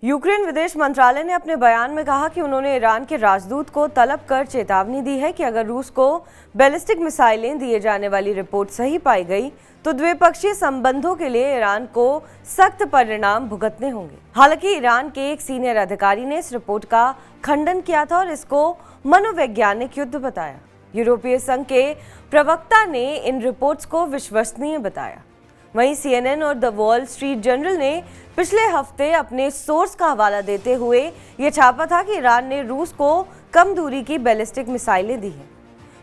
Ukraine विदेश मंत्रालय ने अपने बयान में कहा कि उन्होंने ईरान के राजदूत को तलब कर चेतावनी दी है कि अगर रूस को बैलिस्टिक मिसाइलें दिए जाने वाली रिपोर्ट सही पाई गई तो द्विपक्षीय संबंधों के लिए ईरान को सख्त परिणाम भुगतने होंगे। हालांकि ईरान के एक सीनियर अधिकारी ने इस रिपोर्ट का खंडन किया था और इसको मनोवैज्ञानिक युद्ध बताया। यूरोपीय संघ के प्रवक्ता ने इन रिपोर्ट्स को विश्वसनीय बताया। वहीं CNN और द वॉल स्ट्रीट जर्नल ने पिछले हफ्ते अपने सोर्स का हवाला देते हुए यह छापा था कि ईरान ने रूस को कम दूरी की बैलिस्टिक मिसाइलें दी हैं।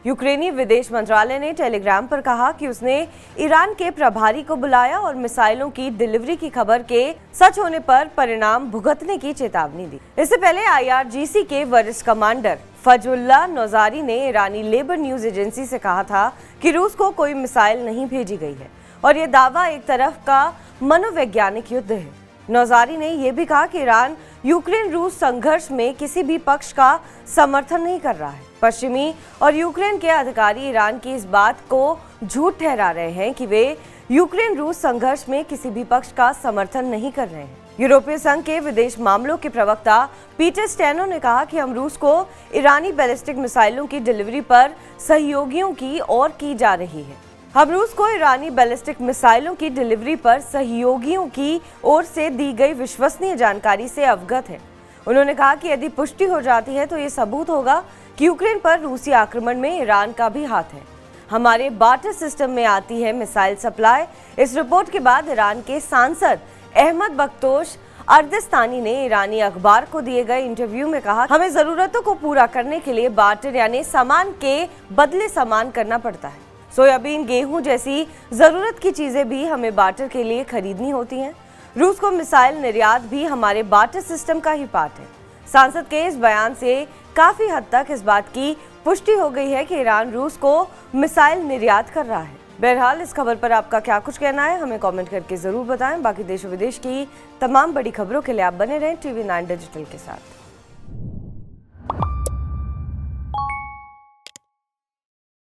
यूक्रेनी विदेश मंत्रालय ने टेलीग्राम पर कहा कि उसने ईरान के प्रभारी को बुलाया और मिसाइलों की डिलीवरी की खबर के सच होने पर परिणाम भुगतने की चेतावनी दी। इससे पहले IRGC के वरिष्ठ कमांडर फजलुल्लाह नौजारी ने ईरानी लेबर न्यूज एजेंसी से कहा था कि रूस को कोई मिसाइल नहीं भेजी गई है और ये दावा एक तरफ का मनोवैज्ञानिक युद्ध है। नौजारी ने यह भी कहा कि ईरान यूक्रेन रूस संघर्ष में किसी भी पक्ष का समर्थन नहीं कर रहा है। पश्चिमी और यूक्रेन के अधिकारी ईरान की इस बात को झूठ ठहरा रहे हैं कि वे यूक्रेन रूस संघर्ष में किसी भी पक्ष का समर्थन नहीं कर रहे हैं। यूरोपीय संघ के विदेश मामलों के प्रवक्ता पीटर स्टेनो ने कहा कि हम रूस को ईरानी बैलिस्टिक मिसाइलों की डिलीवरी पर सहयोगियों की ओर की जा रही है। हम रूस को ईरानी बैलिस्टिक मिसाइलों की डिलीवरी पर सहयोगियों की ओर से दी गई विश्वसनीय जानकारी से अवगत है। उन्होंने कहा कि यदि पुष्टि हो जाती है तो ये सबूत होगा कि यूक्रेन पर रूसी आक्रमण में ईरान का भी हाथ है। हमारे बार्टर सिस्टम में आती है मिसाइल सप्लाई। इस रिपोर्ट के बाद ईरान के सांसद अहमद बख्तोश अर्दिस्तानी ने ईरानी अखबार को दिए गए इंटरव्यू में कहा, हमें जरूरतों को पूरा करने के लिए बार्टर यानी सामान के बदले सामान करना पड़ता है। सोयाबीन, गेहूं जैसी जरूरत की चीजें भी हमें बार्टर के लिए खरीदनी होती हैं। रूस को मिसाइल निर्यात भी हमारे बार्टर सिस्टम का ही पार्ट है। सांसद के इस बयान से काफी हद तक इस बात की पुष्टि हो गई है कि ईरान रूस को मिसाइल निर्यात कर रहा है। बहरहाल इस खबर पर आपका क्या कुछ कहना है, हमें कमेंट करके जरूर बताएं। बाकी देश विदेश की तमाम बड़ी खबरों के लिए आप बने रहें TV9 डिजिटल के साथ।